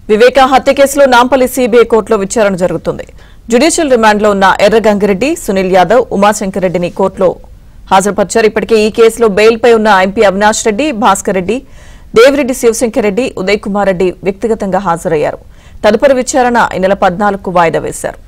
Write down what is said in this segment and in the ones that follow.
వివేక హత్య కేసులో నాంపల్లి సిబిఐ కోర్టులో విచారణ జరుగుతుంది. జ్యుడిషియల్ రిమాండ్లో ఉన్న ఎర్రగంగిరెడ్డి, సునీల్ యాదవ్, ఉమాశంకర్ రెడ్డిని కోర్టులో హాజరుపరిచారు. ఇప్పటికే ఈ కేసులో బెయిల్పై ఉన్న ఎంపీ అవినాష్ రెడ్డి, భాస్కర్ రెడ్డి, దేవిరెడ్డి శివశంకర్ రెడ్డి, ఉదయ్ కుమార్ రెడ్డి వ్యక్తిగతంగా హాజరయ్యారు. తదుపరి విచారణ ఈ నెల 14కు వాయిదా వేశారు.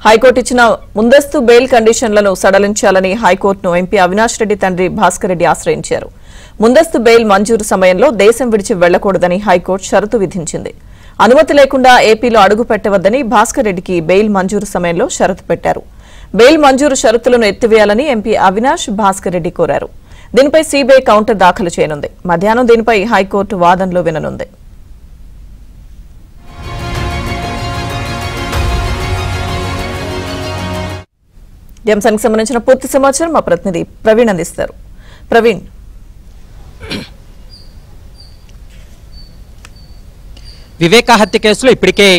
హైకోర్టు ఇచ్చిన ముందస్తు బెయిల్ కండిషన్లను సడలించాలని హైకోర్టును ఎంపీ అవినాష్ రెడ్డి తండ్రి భాస్కర్ రెడ్డి ఆశ్రయించారు. ముందస్తు బెయిల్ మంజూరు సమయంలో దేశం విడిచి వెళ్లకూడదని హైకోర్టు షరతు విధించింది. అనుమతి లేకుండా ఏపీలో అడుగు పెట్టవద్దని భాస్కర్ రెడ్డికి బెయిల్ మంజూరు సమయంలో షరతు పెట్టారు. బెయిల్ మంజూరు షరతులను ఎత్తివేయాలని ఎంపీ అవినాష్, భాస్కర్ రెడ్డి కోరారు. దీనిపై సిబిఐ కౌంటర్ దాఖలు చేయనుంది. మధ్యాహ్నం దీనిపై హైకోర్టు వాదనలు విననుంది. ఈ అంశానికి సంబంధించిన పూర్తి సమాచారం మా ప్రతినిధి ప్రవీణ్ అందిస్తారు. ప్రవీణ్, వివేక హత్య కేసులో ఇప్పటికే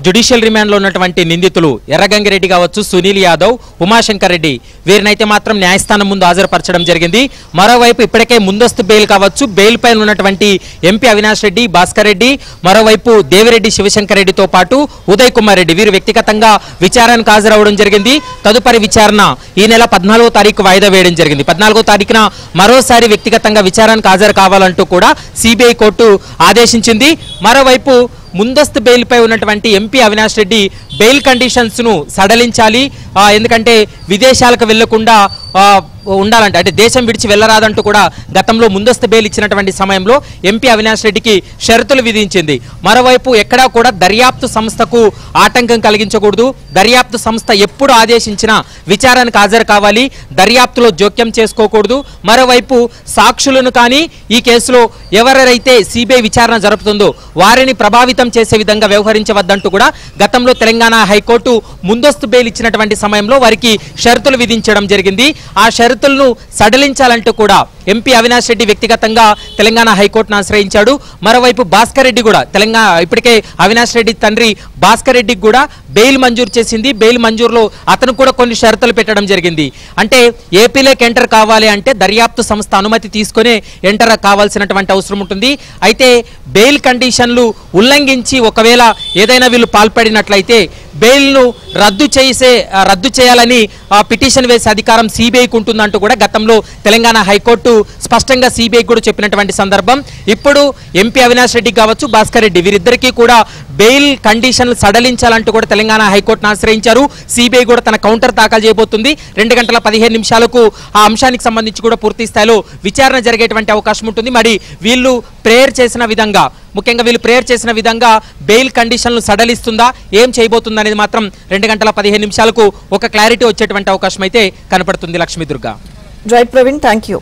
జ్యుడిషియల్ రిమాండ్లో ఉన్నటువంటి నిందితులు ఎర్రగంగిరెడ్డి కావచ్చు, సునీల్ యాదవ్, ఉమాశంకర్ రెడ్డి వీరినైతే మాత్రం న్యాయస్థానం ముందు హాజరుపరచడం జరిగింది. మరోవైపు ఇప్పటికే ముందస్తు బెయిల్ కావచ్చు, బెయిల్ పైన ఉన్నటువంటి ఎంపీ అవినాష్ రెడ్డి, భాస్కర్ రెడ్డి, మరోవైపు దేవిరెడ్డి శివశంకర్ రెడ్డితో పాటు ఉదయ్ కుమార్ రెడ్డి వీరు వ్యక్తిగతంగా విచారణకు హాజరవడం జరిగింది. తదుపరి విచారణ ఈ నెల 14వ తారీఖు వాయిదా వేయడం జరిగింది. 14వ తారీఖున మరోసారి వ్యక్తిగతంగా విచారణకు హాజరు కావాలంటూ కూడా సిబిఐ కోర్టు ఆదేశించింది. మరోవైపు ముందస్తు బెయిల్పై ఉన్నటువంటి MP Avinash Reddy bail conditions ను సడలించాలి, ఎందుకంటే విదేశాలకు వెళ్లకుండా ఉండాలంటే అంటే దేశం విడిచి వెళ్లరాదంటూ కూడా గతంలో ముందస్తు బెయిల్ ఇచ్చినటువంటి సమయంలో ఎంపీ అవినాష్ రెడ్డికి షరతులు విధించింది. మరోవైపు ఎక్కడా కూడా దర్యాప్తు సంస్థకు ఆటంకం కలిగించకూడదు, దర్యాప్తు సంస్థ ఎప్పుడు ఆదేశించినా విచారణకు హాజరు కావాలి, దర్యాప్తులో జోక్యం చేసుకోకూడదు, మరోవైపు సాక్షులను కానీ ఈ కేసులో ఎవరైతే సిబిఐ విచారణ జరుపుతుందో వారిని ప్రభావితం చేసే విధంగా వ్యవహరించవద్దంటూ కూడా గతంలో తెలంగాణ హైకోర్టు ముందస్తు బెయిల్ ఇచ్చినటువంటి సమయంలో వారికి షరతులు విధించడం జరిగింది. ఆ షరతులను సడలించాలంటూ కూడా ఎంపీ అవినాష్ రెడ్డి వ్యక్తిగతంగా తెలంగాణ హైకోర్టును ఆశ్రయించాడు. మరోవైపు భాస్కర్ రెడ్డి కూడా ఇప్పటికే అవినాష్ రెడ్డి తండ్రి భాస్కర్ రెడ్డికి కూడా బెయిల్ మంజూరు చేసింది. బెయిల్ మంజూరులో అతను కూడా కొన్ని షరతులు పెట్టడం జరిగింది. అంటే ఏపీలోకి ఎంటర్ కావాలి అంటే దర్యాప్తు సంస్థ అనుమతి తీసుకునే ఎంటర్ కావాల్సినటువంటి అవసరం ఉంటుంది. అయితే బెయిల్ కండిషన్లు ఉల్లంఘించి ఒకవేళ ఏదైనా వీళ్ళు పాల్పడినట్లయితే బెయిల్ను రద్దు చేయాలని పిటిషన్ వేసే అధికారం సిబిఐకి ఉంటుందంటూ కూడా గతంలో తెలంగాణ హైకోర్టు స్పష్టంగా సిబిఐకి కూడా చెప్పినటువంటి సందర్భం. ఇప్పుడు ఎంపీ అవినాష్ రెడ్డి కావచ్చు, భాస్కర్ రెడ్డి వీరిద్దరికీ కూడా బెయిల్ కండిషన్లు సడలించాలంటూ కూడా తెలంగాణ హైకోర్టును ఆశ్రయించారు. సిబిఐ కూడా తన కౌంటర్ దాఖలు చేయబోతుంది. 2 గంటల 15 నిమిషాలకు ఆ అంశానికి సంబంధించి కూడా పూర్తి స్థాయిలో విచారణ జరిగేటువంటి అవకాశం ఉంటుంది. మరి వీళ్ళు ప్రేయర్ చేసిన విధంగా బెయిల్ కండిషన్లు సడలిస్తుందా, ఏం చేయబోతుందా అనేది మాత్రం 2 గంటల 15 నిమిషాలకు ఒక క్లారిటీ వచ్చేటువంటి అవకాశం అయితే కనపడుతుంది. Lakshmi Durga. Right Praveen, thank you.